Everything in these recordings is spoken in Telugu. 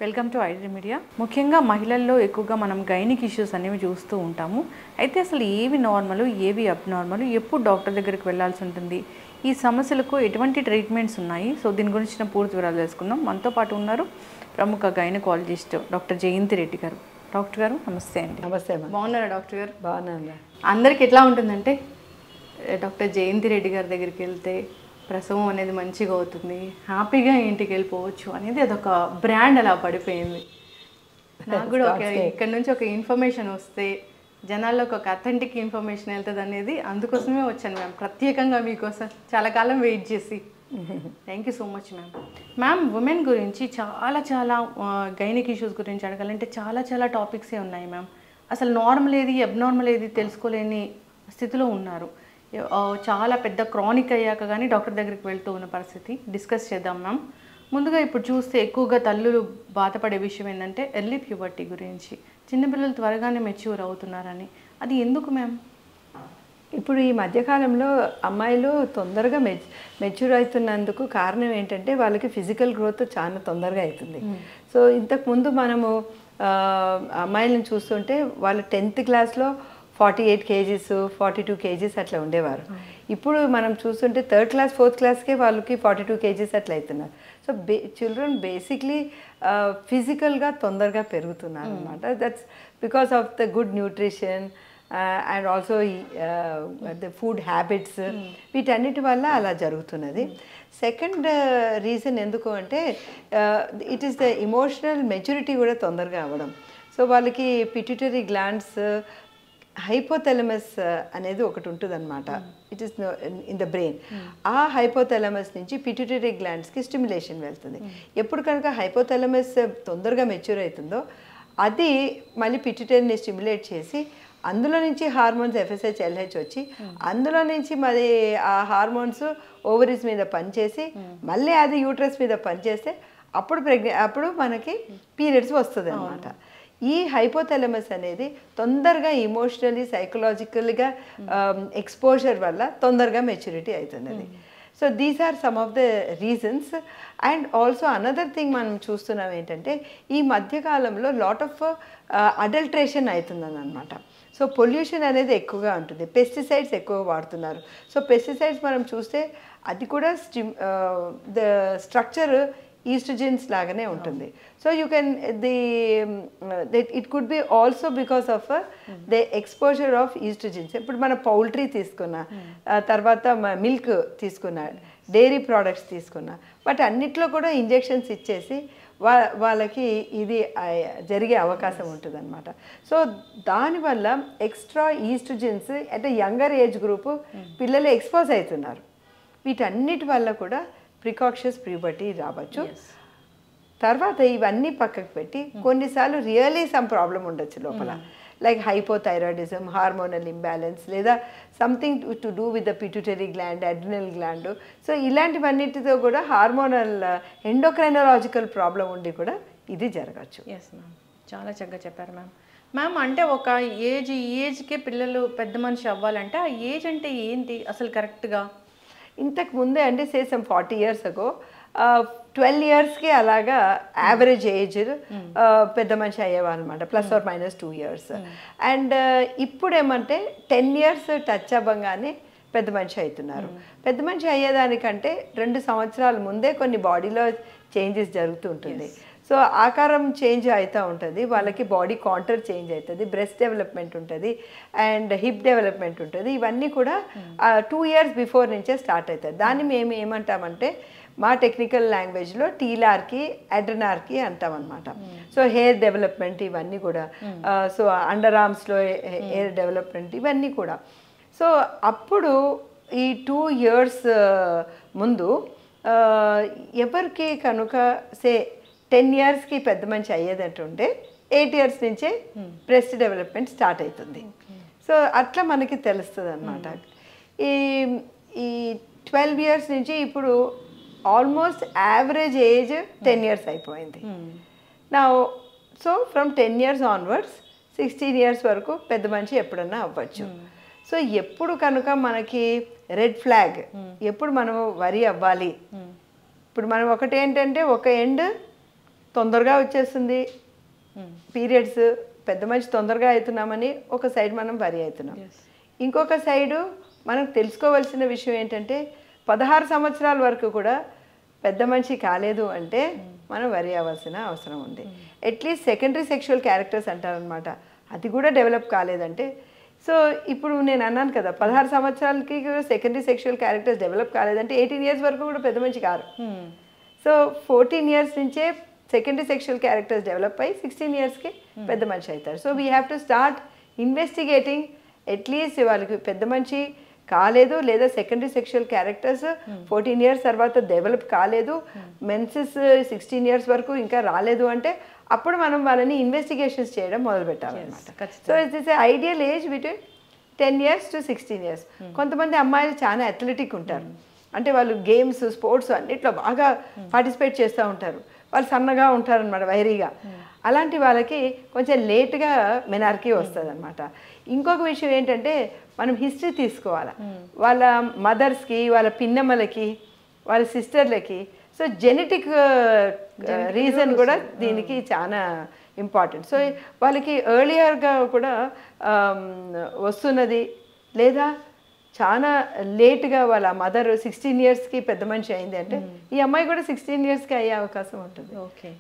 Welcome to ID media. ముఖ్యంగా మహిళల్లో ఎక్కువగా మనం గైనిక్ ఇష్యూస్ అనేవి చూస్తూ ఉంటాము. అయితే అసలు ఏవి నార్మల్, ఏవి అబ్నార్మల్, ఎప్పుడు డాక్టర్ దగ్గరికి వెళ్ళాల్సి ఉంటుంది, ఈ సమస్యలకు ఎటువంటి ట్రీట్మెంట్స్ ఉన్నాయి, సో దీని గురించిన పూర్తి వివరాలు తెలుసుకుందాం. మనతో పాటు ఉన్నారు ప్రముఖ గైనకాలజిస్ట్ డాక్టర్ జయంతి రెడ్డి గారు. డాక్టర్ గారు నమస్తే అండి. నమస్తే. బాగున్నారా డాక్టర్ గారు? బాగున్నా. అందరికి ఎట్లా ఉంటుందంటే డాక్టర్ జయంతి రెడ్డి గారి దగ్గరికి వెళ్తే ప్రసవం అనేది మంచిగా అవుతుంది, హ్యాపీగా ఇంటికి వెళ్ళిపోవచ్చు అనేది అదొక బ్రాండ్ అలా పడిపోయింది. నాకు కూడా ఇక్కడ నుంచి ఒక ఇన్ఫర్మేషన్ వస్తే జనాల్లోకి ఒక అథెంటిక్ ఇన్ఫర్మేషన్ వెళ్తుంది అనేది అందుకోసమే వచ్చాను మ్యామ్, ప్రత్యేకంగా మీకోసం చాలా కాలం వెయిట్ చేసి. Thank you so much ma'am. Ma'am, women గురించి చాలా గైనిక్ ఇష్యూస్ గురించి అడగాలంటే చాలా టాపిక్సే ఉన్నాయి మ్యామ్. అసలు నార్మల్ ఏది, అబ్నార్మల్ ఏది తెలుసుకోలేని స్థితిలో ఉన్నారు. చాలా పెద్ద క్రానిక్ అయ్యాక కానీ డాక్టర్ దగ్గరికి వెళ్తూ ఉన్న పరిస్థితి డిస్కస్ చేద్దాం మ్యామ్. ముందుగా ఇప్పుడు చూస్తే ఎక్కువగా తల్లులు బాధపడే విషయం ఏంటంటే ఎర్లీ ప్యూబర్టీ గురించి. చిన్నపిల్లలు త్వరగానే మెచ్యూర్ అవుతున్నారని, అది ఎందుకు మ్యామ్? ఇప్పుడు ఈ మధ్యకాలంలో అమ్మాయిలు తొందరగా మెచ్యూర్ అవుతున్నందుకు కారణం ఏంటంటే వాళ్ళకి ఫిజికల్ గ్రోత్ చాలా తొందరగా అవుతుంది. సో ఇంతకుముందు మనము అమ్మాయిలను చూస్తుంటే వాళ్ళు 10th క్లాస్లో 48 kgs 42 kgs అట్లా ఉండేవారు. ఇప్పుడు మనం చూస్తుంటే 3rd క్లాస్ 4th క్లాస్కే వాళ్ళకి 42 kgs అట్లా అవుతున్నారు. సో చిల్డ్రన్ బేసిక్లీ ఫిజికల్గా తొందరగా పెరుగుతున్నారు అనమాట. That's because of the good nutrition and also the food habits, వీటన్నిటి వల్ల అలా జరుగుతున్నది. సెకండ్ రీజన్ ఎందుకు అంటే it is the emotional maturity కూడా తొందరగా అవ్వడం. సో వాళ్ళకి పిట్యూటరీ గ్లాండ్స్, హైపోథాలమస్ అనేది ఒకటి ఉంటుంది అనమాట. It is in the brain. ఆ హైపోథాలమస్ నుంచి పిట్యూటరీ గ్లాండ్స్కి స్టిమ్యులేషన్ వెళ్తుంది. ఎప్పుడు కనుక హైపోథాలమస్ తొందరగా మెచ్యూర్ అవుతుందో అది మళ్ళీ పిట్యూటరీని స్టిమ్యులేట్ చేసి అందులో నుంచి హార్మోన్స్ FSH LH వచ్చి అందులో నుంచి మరి ఆ హార్మోన్స్ ఓవరీస్ మీద పనిచేసి మళ్ళీ అది యూట్రస్ మీద పనిచేస్తే అప్పుడు మనకి పీరియడ్స్ వస్తుంది అనమాట. ఈ హైపోథాలమస్ అనేది తొందరగా ఇమోషనలీ సైకలాజికల్గా ఎక్స్పోజర్ వల్ల తొందరగా మెచ్యూరిటీ అవుతున్నది. So these are some of the reasons. And also another thing మనం చూస్తున్నాం ఏంటంటే ఈ మధ్యకాలంలో లాట్ ఆఫ్ అడల్ట్రేషన్ అవుతుందని అనమాట. సో పొల్యూషన్ అనేది ఎక్కువగా ఉంటుంది, పెస్టిసైడ్స్ ఎక్కువ వాడుతున్నారు. సో పెస్టిసైడ్స్ మనం చూస్తే అది కూడా ద స్ట్రక్చర్ ఈస్ట్రోజన్స్ లాగానే ఉంటుంది. So you can it could be also because of the exposure of oestrogens. ఇప్పుడు మన పౌల్ట్రీ తీసుకున్నా, తర్వాత మిల్క్ తీసుకున్నా, డైరీ ప్రోడక్ట్స్ తీసుకున్నా, బట్ అన్నిట్లో కూడా ఇంజెక్షన్స్ ఇచ్చేసి వాళ్ళకి ఇది జరిగే అవకాశం ఉంటుంది అనమాట. సో దానివల్ల ఎక్స్ట్రా ఈస్ట్రోజన్స్ అంటే యంగర్ ఏజ్ గ్రూపు పిల్లలు ఎక్స్పోజ్ అవుతున్నారు. వీటన్నిటి వల్ల కూడా ప్రికాషన్స్ ప్యూబర్టీ రావచ్చు. తర్వాత ఇవన్నీ పక్కకు పెట్టి కొన్నిసార్లు రియలీ సమ్ ప్రాబ్లం ఉండొచ్చు లోపల, లైక్ హైపోథైరాయిడిజం, హార్మోనల్ ఇంబ్యాలెన్స్, లేదా something to do with the pituitary gland, adrenal gland. So ఇలాంటివన్నిటితో కూడా హార్మోనల్ ఎండోక్రైనలాజికల్ ప్రాబ్లం ఉండి కూడా ఇది జరగచ్చు. ఎస్ మ్యామ్, చాలా చక్కగా చెప్పారు మ్యామ్. మ్యామ్, అంటే ఒక ఏజ్కే పిల్లలు పెద్ద మనిషి అవ్వాలంటే ఆ ఏజ్ అంటే ఏంటి అసలు కరెక్ట్గా? ఇంతకు ముందే అంటే సమ్ 40 years ago 12 yearsకి అలాగా యావరేజ్ ఏజ్ పెద్ద మనిషి అయ్యేవాళ్ళు అనమాట, ±2 years. అండ్ ఇప్పుడు ఏమంటే 10 years టచ్ అవ్వగానే పెద్ద మనిషి అవుతున్నారు. పెద్ద మనిషి అయ్యేదానికంటే 2 సంవత్సరాల ముందే కొన్ని బాడీలో చేంజెస్ జరుగుతూ ఉంటుంది. సో ఆకారం చేంజ్ అవుతూ ఉంటుంది, వాళ్ళకి బాడీ కాంటూర్ చేంజ్ అవుతుంది, బ్రెస్ట్ డెవలప్మెంట్ ఉంటుంది, అండ్ హిప్ డెవలప్మెంట్ ఉంటుంది. ఇవన్నీ కూడా 2 years బిఫోర్ నుంచే స్టార్ట్ అవుతుంది. దాన్ని మేము ఏమంటామంటే మా టెక్నికల్ లాంగ్వేజ్లో టీలార్కి అడ్రినార్కి అంటాం అనమాట. సో హెయిర్ డెవలప్మెంట్ ఇవన్నీ కూడా, సో అండర్ ఆర్మ్స్లో హెయిర్ డెవలప్మెంట్ ఇవన్నీ కూడా. సో అప్పుడు ఈ 2 years ముందు ఎవరికి కనుక 10 yearsకి పెద్ద మనిషి అయ్యేదంటుంటే 8 years నుంచే బ్రెస్ట్ డెవలప్మెంట్ స్టార్ట్ అవుతుంది. సో అట్లా మనకి తెలుస్తుంది అనమాట. ఈ 12 years నుంచి ఇప్పుడు ఆల్మోస్ట్ యావరేజ్ ఏజ్ 10 years అయిపోయింది. నా so from 10 years onwards 16 years వరకు పెద్ద మనిషి ఎప్పుడన్నా అవ్వచ్చు. సో ఎప్పుడు కనుక మనకి రెడ్ ఫ్లాగ్, ఎప్పుడు మనము వరి అవ్వాలి, ఇప్పుడు మనం ఒకటి ఏంటంటే ఒక ఎండ్ తొందరగా వచ్చేస్తుంది పీరియడ్స్, పెద్ద మనిషి తొందరగా అవుతున్నామని ఒక సైడ్ మనం వరి అవుతున్నాం. ఇంకొక సైడు మనం తెలుసుకోవాల్సిన విషయం ఏంటంటే 16 సంవత్సరాల వరకు కూడా పెద్ద మనిషి కాలేదు అంటే మనం వరి అవ్వాల్సిన అవసరం ఉంది. అట్లీస్ట్ సెకండరీ సెక్షువల్ క్యారెక్టర్స్ అంటారనమాట, అది కూడా డెవలప్ కాలేదంటే. సో ఇప్పుడు నేను అన్నాను కదా 16 సంవత్సరాలకి సెకండరీ సెక్షువల్ క్యారెక్టర్స్ డెవలప్ కాలేదంటే 18 ఇయర్స్ వరకు కూడా పెద్ద మనిషి కారు. సో 14 ఇయర్స్ నుంచే సెకండరీ సెక్షువల్ క్యారెక్టర్స్ డెవలప్ అయ్యి 16 ఇయర్స్కి పెద్ద మనిషి అవుతారు. So we have to start investigating at least వాళ్ళకి పెద్ద మనిషి కాలేదు లేదా సెకండరీ సెక్షువల్ క్యారెక్టర్స్ 14 ఇయర్స్ తర్వాత డెవలప్ కాలేదు, మెన్సెస్ 16 ఇయర్స్ వరకు ఇంకా రాలేదు అంటే అప్పుడు మనం వాళ్ళని ఇన్వెస్టిగేషన్స్ చేయడం మొదలు పెట్టాలన్నమాట. So it's ideal age between 10 years to 16 years. కొంతమంది అమ్మాయిలు చాలా అథ్లెటిక్ ఉంటారు, అంటే వాళ్ళు గేమ్స్ స్పోర్ట్స్ అన్నిట్లో బాగా పార్టిసిపేట్ చేస్తూ ఉంటారు, వాళ్ళు సన్నగా ఉంటారనమాట, వైరీగా. అలాంటి వాళ్ళకి కొంచెం లేట్గా మెనార్కీ వస్తుంది అనమాట. ఇంకొక విషయం ఏంటంటే మనం హిస్టరీ తీసుకోవాలి, వాళ్ళ మదర్స్కి, వాళ్ళ పిన్నమ్మలకి, వాళ్ళ సిస్టర్లకి. సో జెనెటిక్ రీజన్ కూడా దీనికి చాలా ఇంపార్టెంట్. సో వాళ్ళకి ఎర్లియర్గా కూడా వస్తున్నది, లేదా చాలా లేట్గా వాళ్ళ మదర్ 16 ఇయర్స్కి పెద్ద మనిషి అయింది అంటే ఈ అమ్మాయి కూడా 16 ఇయర్స్కి అయ్యే అవకాశం ఉంటుంది.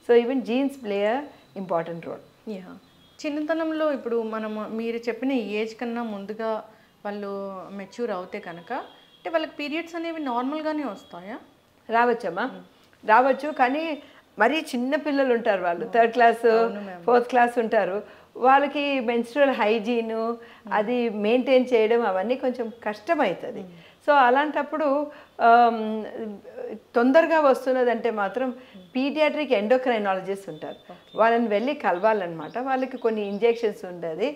So even genes play a important role. చిన్నతనంలో ఇప్పుడు మనం మీరు చెప్పిన ఏజ్ కన్నా ముందుగా వాళ్ళు మెచ్యూర్ అవుతే కనుక అంటే వాళ్ళకి పీరియడ్స్ అనేవి నార్మల్గానే వస్తాయా? రావచ్చమ్మా, రావచ్చు. కానీ మరీ చిన్న పిల్లలు ఉంటారు, వాళ్ళు 3rd క్లాస్ 4th క్లాస్ ఉంటారు, వాళ్ళకి మెన్స్ట్రువల్ హైజీను అది మెయింటైన్ చేయడం అవన్నీ కొంచెం కష్టమవుతుంది. సో అలాంటప్పుడు తొందరగా వస్తున్నదంటే మాత్రం పీడియాట్రిక్ ఎండోక్రైనాలజిస్ట్ ఉంటారు, వాళ్ళని వెళ్ళి కలవాలన్నమాట. వాళ్ళకి కొన్ని ఇంజెక్షన్స్ ఉంటుంది,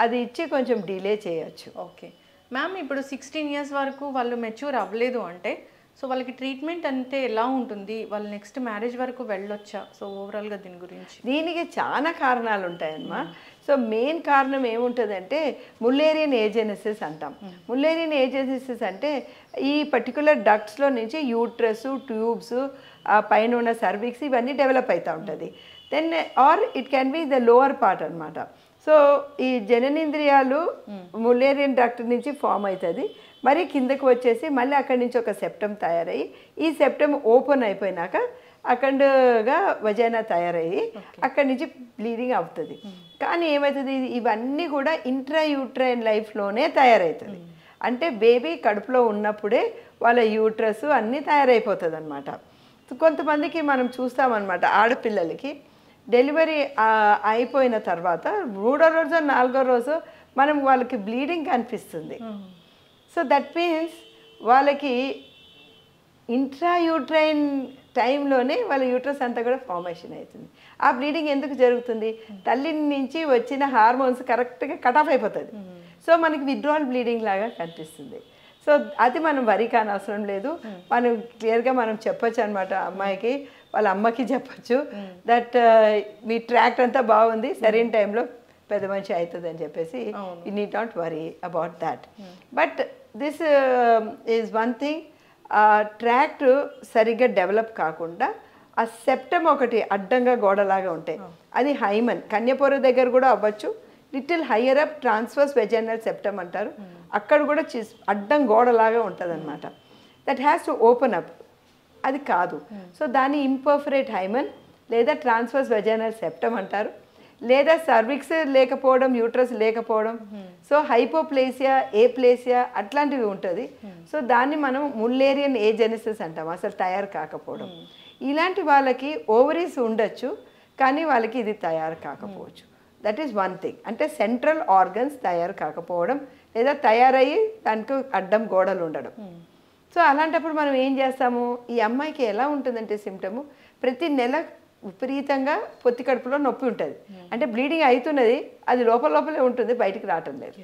అది ఇచ్చి కొంచెం డిలే చేయొచ్చు. ఓకే మ్యామ్, ఇప్పుడు 16 ఇయర్స్ వరకు వాళ్ళు మెచ్యూర్ అవ్వలేదు అంటే సో వాళ్ళకి ట్రీట్మెంట్ అంటే ఎలా ఉంటుంది? వాళ్ళు నెక్స్ట్ మ్యారేజ్ వరకు వెళ్ళొచ్చా? సో ఓవరాల్గా దీని గురించి. దీనికి చాలా కారణాలు ఉంటాయమ్మా. సో మెయిన్ కారణం ఏముంటుందంటే ముల్లేరియన్ ఏజెనసిస్ అంటాం. ముల్లేరియన్ ఏజెనసిస్ అంటే ఈ పర్టికులర్ డక్ట్స్లో నుంచి యూట్రస్, ట్యూబ్స్, పైన ఉన్న సర్విక్స్ ఇవన్నీ డెవలప్ అవుతూ ఉంటుంది. Then are it can be the lower part అనమాట. సో ఈ జననేంద్రియాలు ముల్లేరియన్ డక్ట్ నుంచి ఫామ్ అవుతుంది, మరి కిందకు వచ్చేసి మళ్ళీ అక్కడి నుంచి ఒక సెప్టమ్ తయారయ్యి, ఈ సెప్టమ్ ఓపెన్ అయిపోయినాక అఖండగా వజైనా తయారయ్యి అక్కడి నుంచి బ్లీడింగ్ అవుతుంది. కానీ ఏమవుతుంది, ఇవన్నీ కూడా ఇంట్రాయూట్రైన్ లైఫ్లోనే తయారవుతుంది. అంటే బేబీ కడుపులో ఉన్నప్పుడే వాళ్ళ యూట్రస్ అన్నీ తయారైపోతుంది అనమాట. కొంతమందికి మనం చూస్తామన్నమాట, ఆడపిల్లలకి డెలివరీ అయిపోయిన తర్వాత 3వ రోజు 4వ రోజు మనం వాళ్ళకి బ్లీడింగ్ కనిపిస్తుంది. సో దట్ మీన్స్ వాళ్ళకి ఇంట్రాయూట్రైన్ టైంలోనే వాళ్ళ యూట్రస్ అంతా కూడా ఫార్మేషన్ అవుతుంది. ఆ బ్లీడింగ్ ఎందుకు జరుగుతుంది? తల్లి నుంచి వచ్చిన హార్మోన్స్ కరెక్ట్గా కట్ ఆఫ్ అయిపోతుంది. సో మనకి విత్డ్రావల్ బ్లీడింగ్ లాగా కనిపిస్తుంది. సో అది మనం వరి కానవసరం లేదు, మనం క్లియర్గా మనం చెప్పొచ్చు అనమాట అమ్మాయికి, వాళ్ళ అమ్మకి చెప్పచ్చు దట్ మీ ట్రాక్ట్ అంతా బాగుంది, సరైన టైంలో పెద్ద మనిషి అవుతుంది అని చెప్పేసి you need not worry about that. But this is one thing, tract సరిగ్గా డెవలప్ కాకుండా ఆ సెప్టమ్ ఒకటి అడ్డంగా గోడలాగా ఉంటాయి, అది హైమన్, కన్యపొర దగ్గర కూడా అవ్వచ్చు, little higher up transverse vaginal septum అంటారు, అక్కడ కూడా అడ్డం గోడలాగా ఉంటుంది అనమాట. That has to open up, అది కాదు. సో దాన్ని ఇంపర్ఫరేట్ హైమన్ లేదా ట్రాన్స్వర్స్ వెజైనల్ సెప్టమ్ అంటారు, లేదా సర్విక్స్ లేకపోవడం, యూట్రస్ లేకపోవడం, సో హైపోప్లేసియా, ఏప్లేసియా అట్లాంటివి ఉంటుంది. సో దాన్ని మనం ముల్లేరియన్ ఏజెనసిస్ అంటాం, అసలు తయారు కాకపోవడం. ఇలాంటి వాళ్ళకి ఓవరీస్ ఉండొచ్చు, కానీ వాళ్ళకి ఇది తయారు కాకపోవచ్చు. That is one thing. అంటే సెంట్రల్ ఆర్గన్స్ తయారు కాకపోవడం, లేదా తయారయ్యి దానికి అడ్డం గోడలు ఉండడం. సో అలాంటప్పుడు మనం ఏం చేస్తాము, ఈ అమ్మాయికి ఎలా ఉంటుందంటే సిమ్టము, ప్రతి నెల విపరీతంగా పొత్తి కడుపులో నొప్పి ఉంటుంది, అంటే బ్లీడింగ్ అవుతున్నది, అది లోపలే ఉంటుంది, బయటికి రావటం లేదు.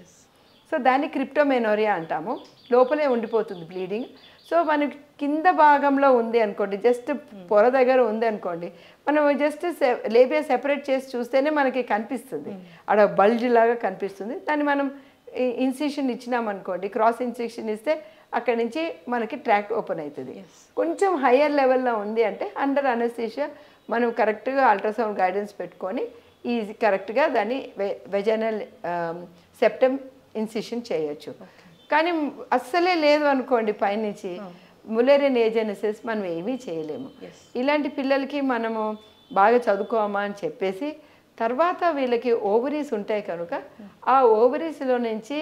సో దాన్ని క్రిప్టోమెనోరియా అంటాము, లోపలే ఉండిపోతుంది బ్లీడింగ్. సో మనకి కింద భాగంలో ఉంది అనుకోండి, జస్ట్ పొర దగ్గర ఉంది అనుకోండి, మనం జస్ట్ లేబియా సెపరేట్ చేసి చూస్తేనే మనకి కనిపిస్తుంది, ఆడ బల్జ్ లాగా కనిపిస్తుంది. దాన్ని మనం ఇన్సిషన్ ఇచ్చినామనుకోండి, క్రాస్ ఇన్సిషన్ ఇస్తే అక్కడి నుంచి మనకి ట్రాక్ట్ ఓపెన్ అవుతుంది. కొంచెం హయ్యర్ లెవెల్లో ఉంది అంటే అండర్ అనస్థీషియా మనం కరెక్ట్గా అల్ట్రాసౌండ్ గైడెన్స్ పెట్టుకొని ఈ కరెక్ట్గా దాన్ని వెజనల్ సెప్టమ్ ఇన్సిషన్ చేయొచ్చు. కానీ అస్సలే లేదు అనుకోండి పైనుంచి ములేరియన్ ఏజెన్సిస్ మనం ఏమీ చేయలేము. ఇలాంటి పిల్లలకి మనము బాగా చదువుకోమా అని చెప్పేసి తర్వాత వీళ్ళకి ఓవరీస్ ఉంటాయి కనుక ఆ ఓవరీస్లో నుంచి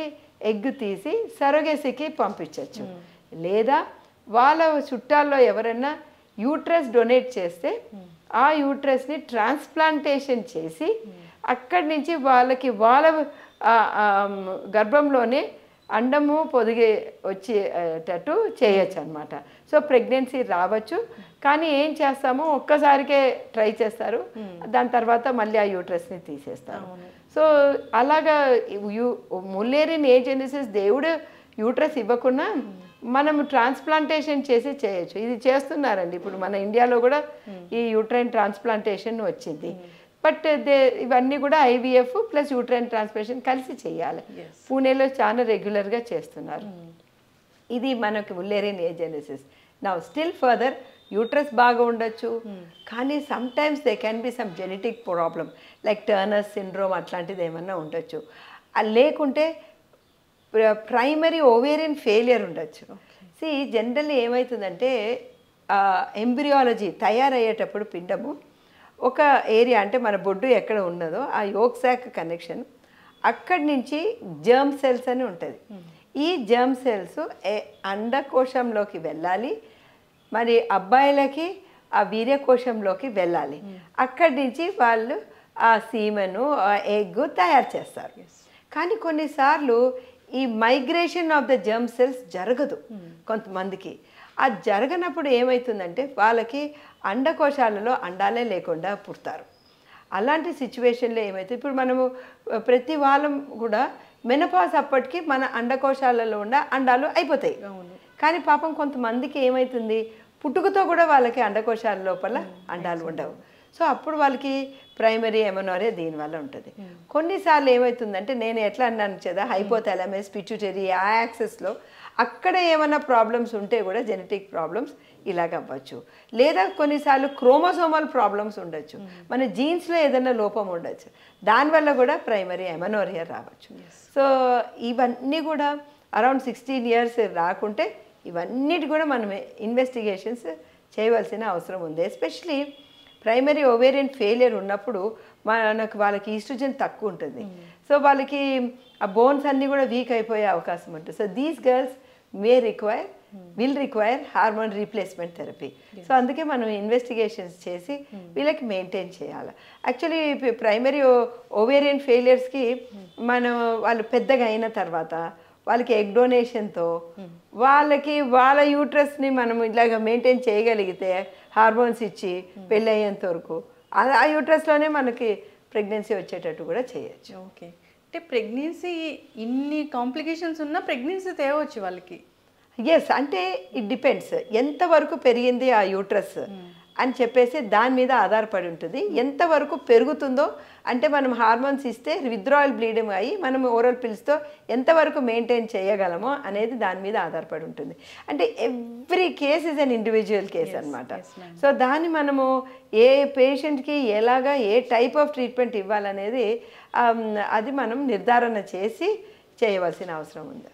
ఎగ్ తీసి సరోగేసీకి పంపించవచ్చు. లేదా వాళ్ళ చుట్టాల్లో ఎవరైనా యూట్రస్ డొనేట్ చేస్తే ఆ యూట్రస్ని ట్రాన్స్ప్లాంటేషన్ చేసి అక్కడి నుంచి వాళ్ళకి వాళ్ళ గర్భంలోనే అండము పొదిగే వచ్చేటట్టు చేయొచ్చు అనమాట. సో ప్రెగ్నెన్సీ రావచ్చు, కానీ ఏం చేస్తామో ఒక్కసారికే ట్రై చేస్తారు, దాని తర్వాత మళ్ళీ ఆ యూట్రస్ని తీసేస్తారు. సో అలాగా ములేరియన్ ఏజెన్సిస్ దేవుడు యూట్రస్ ఇవ్వకుండా మనం ట్రాన్స్ప్లాంటేషన్ చేసి చేయొచ్చు. ఇది చేస్తున్నారండి ఇప్పుడు మన ఇండియాలో కూడా ఈ యూట్రైన్ ట్రాన్స్ప్లాంటేషన్ వచ్చింది. బట్ ఇవన్నీ కూడా ఐవీఎఫ్ ప్లస్ యూట్రైన్ ట్రాన్స్ప్లాంటేషన్ కలిసి చేయాలి. పూణేలో చాలా రెగ్యులర్గా చేస్తున్నారు. ఇది మనకు ములేరియన్ ఏజెన్సిస్. నా స్టిల్ ఫర్దర్ యూట్రస్ బాగా ఉండొచ్చు, కానీ sometimes they can be some genetic problem like Turner syndrome అట్లాంటిది ఏమన్నా ఉండొచ్చు. లేకుంటే ప్రైమరీ ఓవేరియన్ ఫెయిలియర్ ఉండొచ్చు. జనరల్లీ ఏమవుతుందంటే ఎంబ్రియాలజీ తయారయ్యేటప్పుడు పిండము ఒక ఏరియా అంటే మన బొడ్డు ఎక్కడ ఉన్నదో ఆ యోక్ శాక్ కనెక్షన్ అక్కడి నుంచి జర్మ్ సెల్స్ అని ఉంటుంది. ఈ జర్మ్ సెల్స్ అండకోశంలోకి వెళ్ళాలి, మరి అబ్బాయిలకి ఆ వీర్యకోశంలోకి వెళ్ళాలి. అక్కడి నుంచి వాళ్ళు ఆ సీమెను ఎగ్ తయారు చేస్తారు. కానీ కొన్నిసార్లు ఈ migration of the germ cells జరగదు కొంతమందికి. ఆ జరగనప్పుడు ఏమవుతుందంటే వాళ్ళకి అండకోశాలలో అండాలే లేకుండా పుడతారు. అలాంటి సిచ్యువేషన్లో ఏమైతే ఇప్పుడు మనము ప్రతి వాళ్ళం కూడా మెనపాజ్ అప్పటికి మన అండకోశాలలో ఉన్న అండాలు అయిపోతాయి. కానీ పాపం కొంతమందికి ఏమవుతుంది, పుట్టుకతో కూడా వాళ్ళకి అండకోశాల లోపల అండాలు ఉండవు. సో అప్పుడు వాళ్ళకి ప్రైమరీ ఎమనోరియా దీనివల్ల ఉంటుంది. కొన్నిసార్లు ఏమవుతుందంటే నేను ఎట్లా అన్నాను కదా, హైపోథాలమస్ పిట్యూటరీ ఆ యాక్సెస్లో అక్కడ ఏమైనా ప్రాబ్లమ్స్ ఉంటే కూడా జెనెటిక్ ప్రాబ్లమ్స్ ఇలాగ అవ్వచ్చు. లేదా కొన్నిసార్లు క్రోమోసోమల్ ప్రాబ్లమ్స్ ఉండొచ్చు, మన జీన్స్లో ఏదైనా లోపం ఉండొచ్చు, దానివల్ల కూడా ప్రైమరీ ఎమనోరియా రావచ్చు. సో ఇవన్నీ కూడా అరౌండ్ 16 years రాకుంటే ఇవన్నిటి కూడా మనం ఇన్వెస్టిగేషన్స్ చేయవలసిన అవసరం ఉంది. ఎస్పెషలీ ప్రైమరీ ఓవేరియన్ ఫెయిలియర్ ఉన్నప్పుడు మనకు వాళ్ళకి ఈస్ట్రోజన్ తక్కువ ఉంటుంది. సో వాళ్ళకి ఆ బోన్స్ అన్నీ కూడా వీక్ అయిపోయే అవకాశం ఉంటుంది. So these girls will require hormone replacement therapy. So అందుకే మనం ఇన్వెస్టిగేషన్స్ చేసి వీళ్ళకి మెయింటైన్ చేయాలి. యాక్చువల్లీ ప్రైమరీ ఓవేరియన్ ఫెయిలియర్స్కి మనం వాళ్ళు పెద్దగా అయిన తర్వాత వాళ్ళకి ఎగ్ డొనేషన్తో వాళ్ళకి వాళ్ళ యూట్రస్ని మనం ఇలాగ మెయింటైన్ చేయగలిగితే హార్మోన్స్ ఇచ్చి పెళ్ళి అయ్యేంత వరకు ఆ యూట్రస్లోనే మనకి ప్రెగ్నెన్సీ వచ్చేటట్టు కూడా చేయొచ్చు. ఓకే, అంటే ప్రెగ్నెన్సీ ఇన్ని కాంప్లికేషన్స్ ఉన్నా ప్రెగ్నెన్సీ తేవచ్చు వాళ్ళకి. ఎస్, అంటే ఇట్ డిపెండ్స్ ఎంతవరకు పెరిగింది ఆ యూట్రస్ అని చెప్పేసి దాని మీద ఆధారపడి ఉంటుంది. ఎంతవరకు పెరుగుతుందో అంటే మనం హార్మోన్స్ ఇస్తే విత్డ్రాయల్ బ్లీడింగ్ అయ్యి మనం ఓరల్ పిల్స్తో ఎంతవరకు మెయింటైన్ చేయగలమో అనేది దాని మీద ఆధారపడి ఉంటుంది. అంటే every case is an individual case అనమాట. సో దాన్ని మనము ఏ పేషెంట్కి ఎలాగా ఏ టైప్ ఆఫ్ ట్రీట్మెంట్ ఇవ్వాలనేది అది మనం నిర్ధారణ చేసి చేయవలసిన అవసరం ఉంది.